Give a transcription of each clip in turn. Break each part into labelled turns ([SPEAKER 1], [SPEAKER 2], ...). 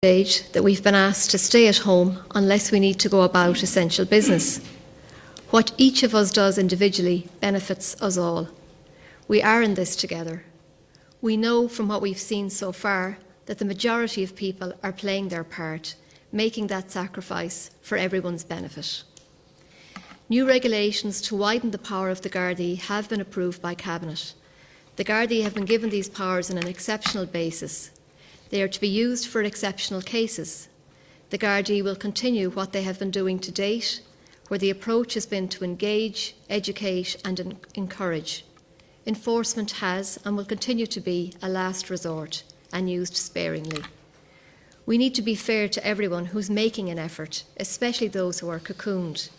[SPEAKER 1] stage that we've been asked to stay at home unless we need to go about essential business. What each of us does individually benefits us all. We are in this together. We know from what we've seen so far that the majority of people are playing their part, making that sacrifice for everyone's benefit. New regulations to widen the power of the Gardaí have been approved by Cabinet. The Gardaí have been given these powers on an exceptional basis. They are to be used for exceptional cases. The Gardaí will continue what they have been doing to date, where the approach has been to engage, educate and encourage. Enforcement has and will continue to be a last resort and used sparingly. We need to be fair to everyone who's making an effort, especially those who are cocooned.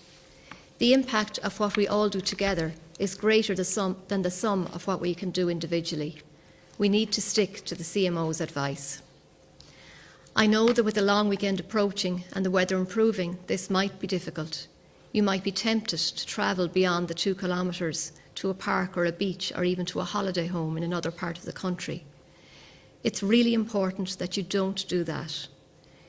[SPEAKER 1] The impact of what we all do together is greater than the sum of what we can do individually. We need to stick to the CMO's advice. I know that with the long weekend approaching and the weather improving, this might be difficult. You might be tempted to travel beyond the 2 kilometres to a park or a beach or even to a holiday home in another part of the country. It's really important that you don't do that.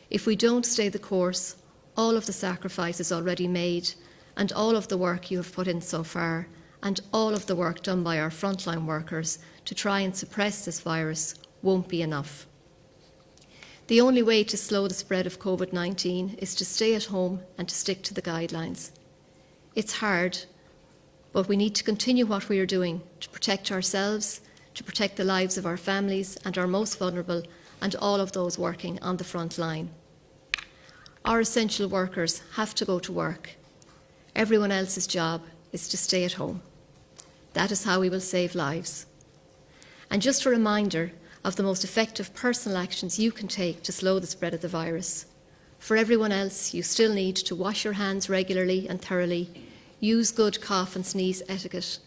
[SPEAKER 1] If we don't stay the course, all of the sacrifices already made and all of the work you have put in so far and all of the work done by our frontline workers to try and suppress this virus won't be enough. The only way to slow the spread of Covid-19 is to stay at home and to stick to the guidelines. It's hard, but we need to continue what we are doing to protect ourselves, to protect the lives of our families and our most vulnerable and all of those working on the front line. Our essential workers have to go to work. Everyone else's job is to stay at home. That is how we will save lives. And just a reminder of the most effective personal actions you can take to slow the spread of the virus. For everyone else, you still need to wash your hands regularly and thoroughly, use good cough and sneeze etiquette,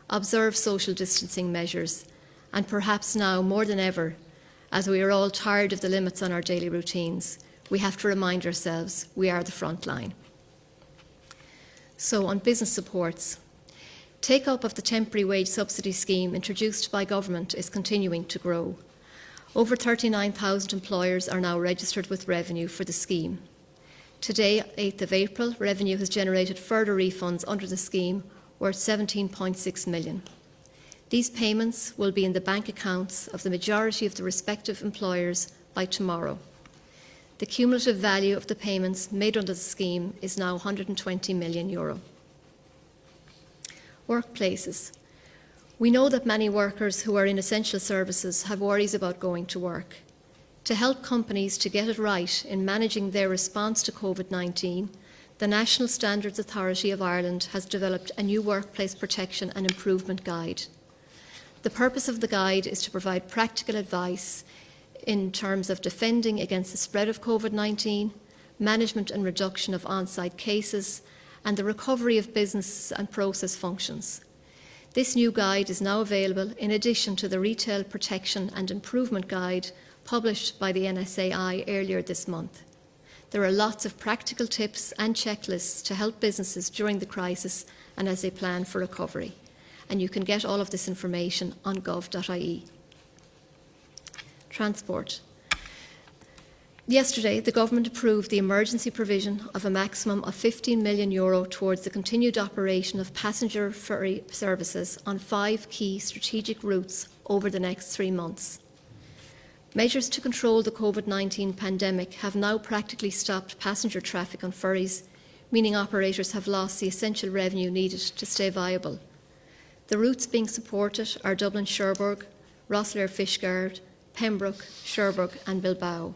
[SPEAKER 1] observe social distancing measures, and perhaps now more than ever, as we are all tired of the limits on our daily routines, we have to remind ourselves we are the front line. So on business supports, take-up of the temporary wage subsidy scheme introduced by government is continuing to grow. Over 39,000 employers are now registered with Revenue for the scheme. Today, 8th of April, Revenue has generated further refunds under the scheme worth £17.6 million. These payments will be in the bank accounts of the majority of the respective employers by tomorrow. The cumulative value of the payments made under the scheme is now €120 million. Workplaces. We know that many workers who are in essential services have worries about going to work. To help companies to get it right in managing their response to Covid-19, the National Standards Authority of Ireland has developed a new workplace protection and improvement guide. The purpose of the guide is to provide practical advice in terms of defending against the spread of Covid-19, management and reduction of on-site cases, and the recovery of business and process functions. This new guide is now available in addition to the Retail Protection and Improvement Guide published by the NSAI earlier this month. There are lots of practical tips and checklists to help businesses during the crisis and as they plan for recovery. And you can get all of this information on gov.ie. Transport. Yesterday, the Government approved the emergency provision of a maximum of €15 million towards the continued operation of passenger ferry services on 5 key strategic routes over the next 3 months. Measures to control the Covid-19 pandemic have now practically stopped passenger traffic on ferries, meaning operators have lost the essential revenue needed to stay viable. The routes being supported are Dublin-Cherbourg, Rosslare-Fishguard, Pembroke, Sherbrooke and Bilbao.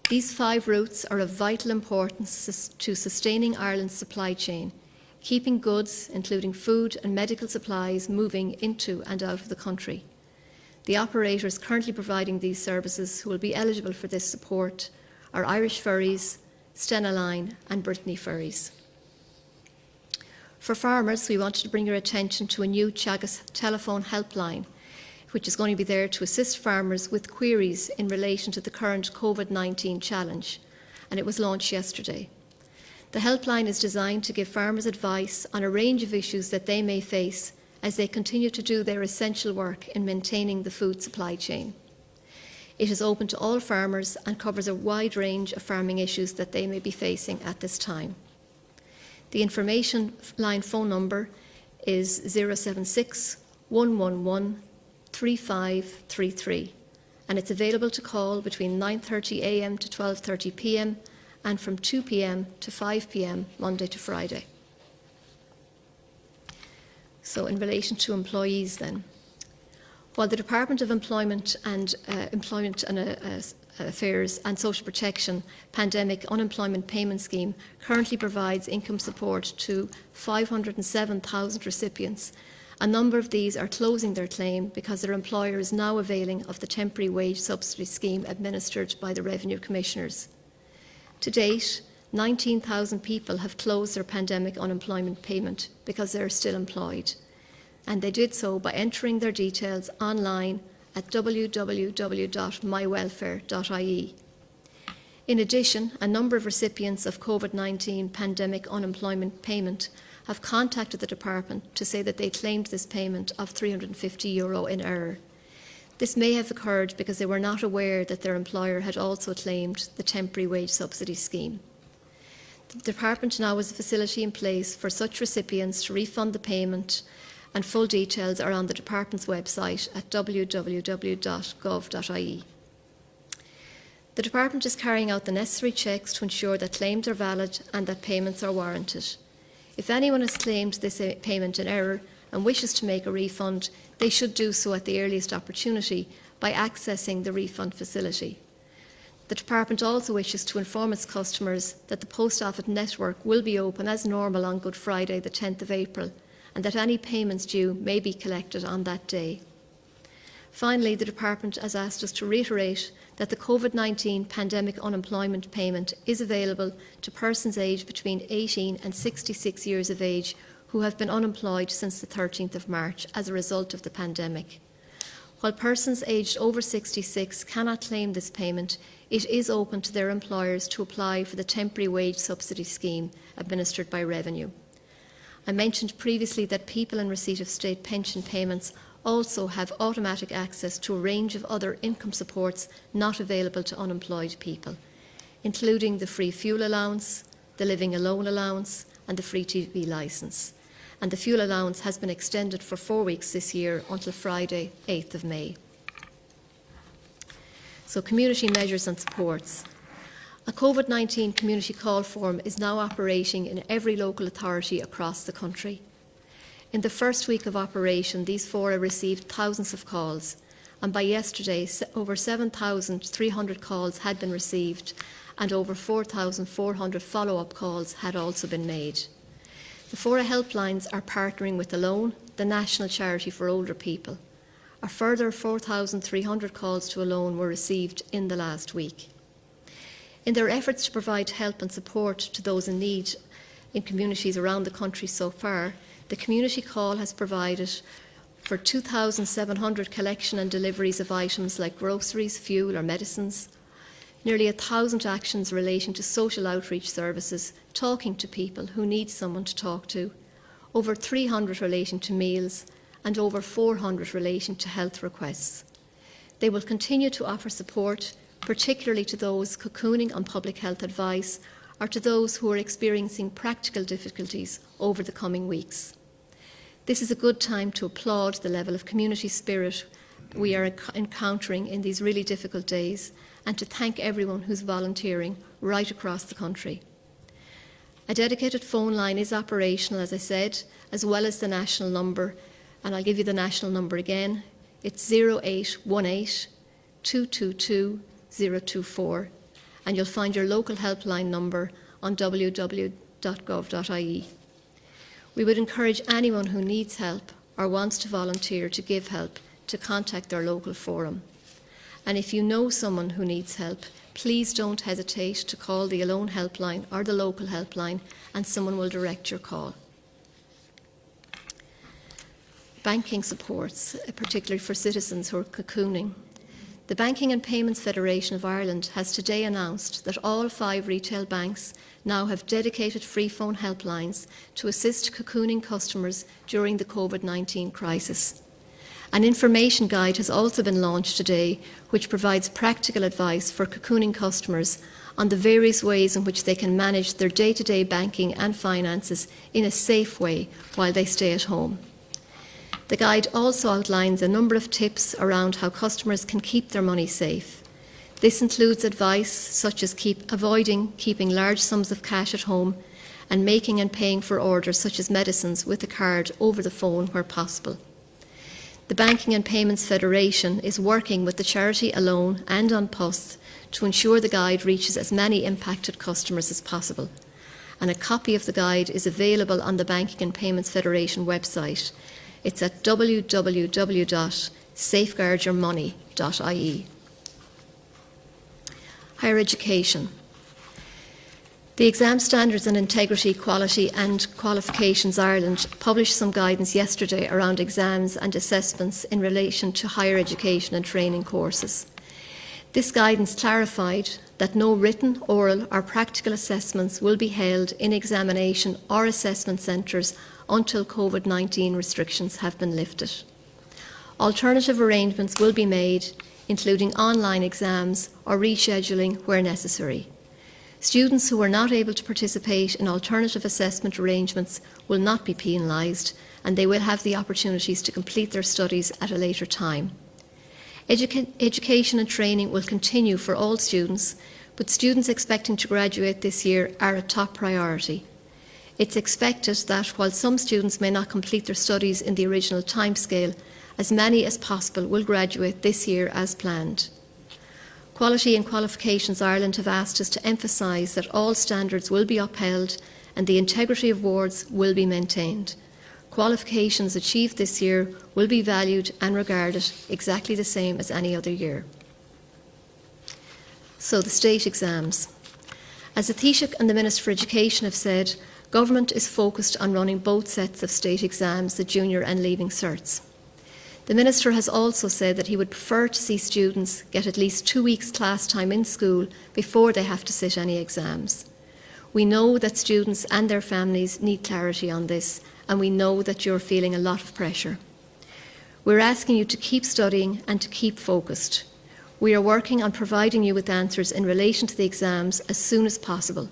[SPEAKER 1] These 5 routes are of vital importance to sustaining Ireland's supply chain, keeping goods, including food and medical supplies, moving into and out of the country. The operators currently providing these services who will be eligible for this support are Irish Ferries, Stena Line and Brittany Ferries. For farmers, we wanted to bring your attention to a new Teagasc telephone helpline, which is going to be there to assist farmers with queries in relation to the current Covid-19 challenge, and it was launched yesterday. The helpline is designed to give farmers advice on a range of issues that they may face as they continue to do their essential work in maintaining the food supply chain. It is open to all farmers and covers a wide range of farming issues that they may be facing at this time. The information line phone number is 076 111 3533, and it's available to call between 9:30 a.m. to 12:30 p.m. and from 2 p.m. to 5 p.m. Monday to Friday. So in relation to employees then, while the Department of Employment and Affairs and Social Protection Pandemic Unemployment Payment Scheme currently provides income support to 507,000 recipients, a number of these are closing their claim because their employer is now availing of the temporary wage subsidy scheme administered by the Revenue Commissioners. To date, 19,000 people have closed their pandemic unemployment payment because they are still employed, and they did so by entering their details online at www.mywelfare.ie. In addition, a number of recipients of Covid-19 pandemic unemployment payment have contacted the department to say that they claimed this payment of €350 in error. This may have occurred because they were not aware that their employer had also claimed the temporary wage subsidy scheme. The department now has a facility in place for such recipients to refund the payment, and full details are on the department's website at www.gov.ie. The department is carrying out the necessary checks to ensure that claims are valid and that payments are warranted. If anyone has claimed this payment in error and wishes to make a refund, they should do so at the earliest opportunity by accessing the refund facility. The department also wishes to inform its customers that the Post Office network will be open as normal on Good Friday, the 10th of April, and that any payments due may be collected on that day. Finally, the department has asked us to reiterate that the Covid-19 pandemic unemployment payment is available to persons aged between 18 and 66 years of age who have been unemployed since the 13th of March as a result of the pandemic. While persons aged over 66 cannot claim this payment, it is open to their employers to apply for the temporary wage subsidy scheme administered by Revenue. I mentioned previously that people in receipt of state pension payments also have automatic access to a range of other income supports not available to unemployed people, including the free fuel allowance, the living alone allowance and the free TV licence. And the fuel allowance has been extended for 4 weeks this year until Friday, 8th of May. So community measures and supports. A Covid-19 community call form is now operating in every local authority across the country. In the first week of operation, these fora received thousands of calls, and by yesterday, over 7,300 calls had been received, and over 4,400 follow-up calls had also been made. The fora helplines are partnering with Alone, the national charity for older people. A further 4,300 calls to Alone were received in the last week. In their efforts to provide help and support to those in need in communities around the country so far, the community call has provided for 2,700 collection and deliveries of items like groceries, fuel or medicines, nearly 1,000 actions relating to social outreach services, talking to people who need someone to talk to, over 300 relating to meals, and over 400 relating to health requests. They will continue to offer support, particularly to those cocooning on public health advice or to those who are experiencing practical difficulties over the coming weeks. This is a good time to applaud the level of community spirit we are encountering in these really difficult days and to thank everyone who's volunteering right across the country. A dedicated phone line is operational, as I said, as well as the national number, and I'll give you the national number again. It's 0818 222 024, and you'll find your local helpline number on www.gov.ie. We would encourage anyone who needs help or wants to volunteer to give help to contact their local forum. And if you know someone who needs help, please don't hesitate to call the Alone helpline or the local helpline, and someone will direct your call. Banking supports, particularly for citizens who are cocooning. The Banking and Payments Federation of Ireland has today announced that all 5 retail banks now have dedicated free phone helplines to assist cocooning customers during the Covid-19 crisis. An information guide has also been launched today, which provides practical advice for cocooning customers on the various ways in which they can manage their day-to-day banking and finances in a safe way while they stay at home. The guide also outlines a number of tips around how customers can keep their money safe. This includes advice such as avoiding keeping large sums of cash at home and making and paying for orders such as medicines with a card over the phone where possible. The Banking and Payments Federation is working with the charity Alone and An Post to ensure the guide reaches as many impacted customers as possible. And a copy of the guide is available on the Banking and Payments Federation website. It's at www.safeguardyourmoney.ie. Higher education. The Exam Standards and Integrity, Quality and Qualifications Ireland published some guidance yesterday around exams and assessments in relation to higher education and training courses. This guidance clarified that no written, oral or practical assessments will be held in examination or assessment centres until Covid-19 restrictions have been lifted. Alternative arrangements will be made, including online exams or rescheduling where necessary. Students who are not able to participate in alternative assessment arrangements will not be penalised, and they will have the opportunities to complete their studies at a later time. Education and training will continue for all students, but students expecting to graduate this year are a top priority. It's expected that while some students may not complete their studies in the original timescale, as many as possible will graduate this year as planned. Quality and Qualifications Ireland have asked us to emphasise that all standards will be upheld and the integrity of awards will be maintained. Qualifications achieved this year will be valued and regarded exactly the same as any other year. So the state exams. As the Taoiseach and the Minister for Education have said, Government is focused on running both sets of state exams, the junior and leaving certs. The Minister has also said that he would prefer to see students get at least 2 weeks class time in school before they have to sit any exams. We know that students and their families need clarity on this, and we know that you're feeling a lot of pressure. We're asking you to keep studying and to keep focused. We are working on providing you with answers in relation to the exams as soon as possible.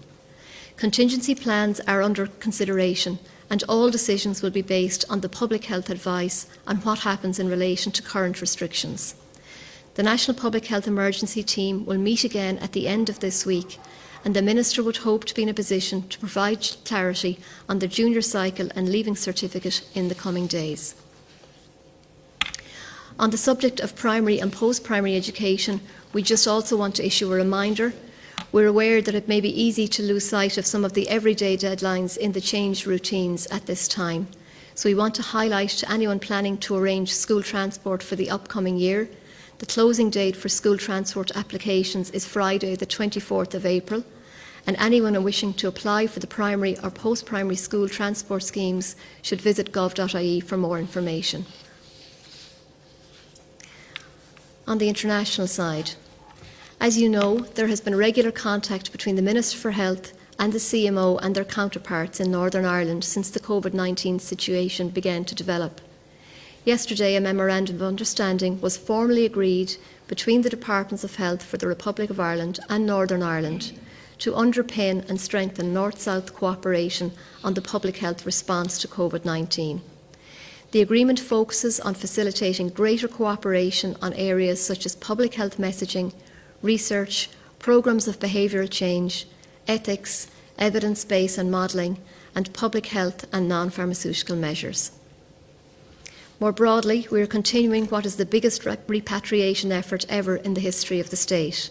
[SPEAKER 1] Contingency plans are under consideration, and all decisions will be based on the public health advice on what happens in relation to current restrictions. The National Public Health Emergency Team will meet again at the end of this week, and the Minister would hope to be in a position to provide clarity on the junior cycle and leaving certificate in the coming days. On the subject of primary and post-primary education, we just also want to issue a reminder. We're aware that it may be easy to lose sight of some of the everyday deadlines in the changed routines at this time. So we want to highlight to anyone planning to arrange school transport for the upcoming year. The closing date for school transport applications is Friday, the 24th of April, and anyone wishing to apply for the primary or post-primary school transport schemes should visit gov.ie for more information. On the international side, as you know, there has been regular contact between the Minister for Health and the CMO and their counterparts in Northern Ireland since the Covid-19 situation began to develop. Yesterday, a memorandum of understanding was formally agreed between the Departments of Health for the Republic of Ireland and Northern Ireland to underpin and strengthen North-South cooperation on the public health response to Covid-19. The agreement focuses on facilitating greater cooperation on areas such as public health messaging, research, programmes of behavioural change, ethics, evidence-based and modelling, and public health and non-pharmaceutical measures. More broadly, we are continuing what is the biggest repatriation effort ever in the history of the state.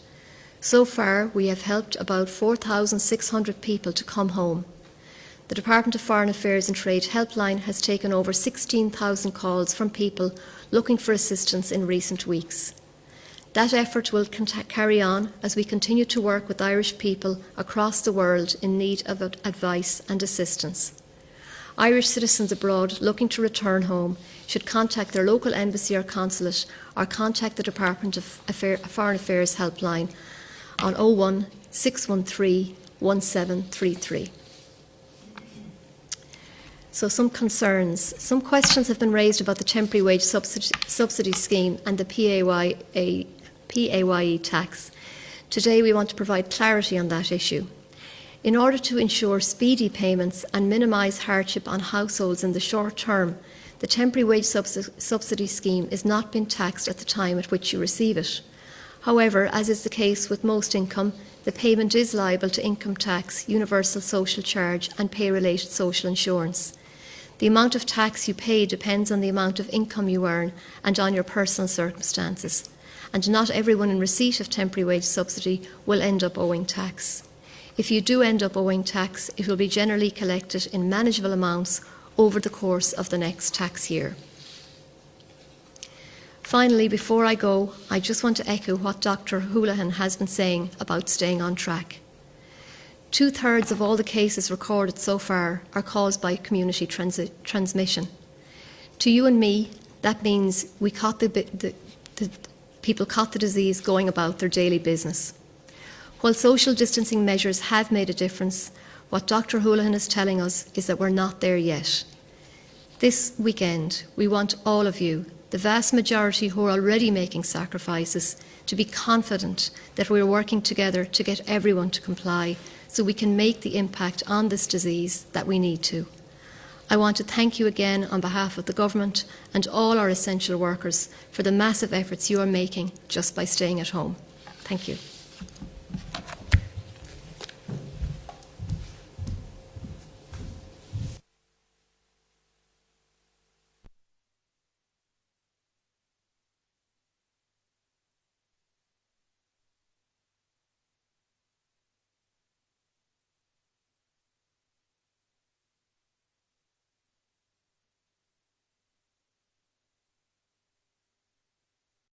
[SPEAKER 1] So far, we have helped about 4,600 people to come home. The Department of Foreign Affairs and Trade helpline has taken over 16,000 calls from people looking for assistance in recent weeks. That effort will carry on as we continue to work with Irish people across the world in need of advice and assistance. Irish citizens abroad looking to return home should contact their local embassy or consulate or contact the Department of Foreign Affairs helpline on 01 613 1733. So some concerns. Some questions have been raised about the temporary wage subsidy scheme and the PAYE tax. Today we want to provide clarity on that issue. In order to ensure speedy payments and minimise hardship on households in the short term, the temporary wage subsidy scheme is not being taxed at the time at which you receive it. However, as is the case with most income, the payment is liable to income tax, universal social charge and pay-related social insurance. The amount of tax you pay depends on the amount of income you earn and on your personal circumstances, and not everyone in receipt of temporary wage subsidy will end up owing tax. If you do end up owing tax, it will be generally collected in manageable amounts over the course of the next tax year. Finally, before I go, I just want to echo what Dr. Houlihan has been saying about staying on track. 2/3 of all the cases recorded so far are caused by community transmission. To you and me, that means we caught people caught the disease going about their daily business. While social distancing measures have made a difference, what Dr. Houlihan is telling us is that we're not there yet. This weekend, we want all of you, the vast majority who are already making sacrifices, to be confident that we're working together to get everyone to comply so we can make the impact on this disease that we need to. I want to thank you again on behalf of the government and all our essential workers for the massive efforts you are making just by staying at home. Thank you.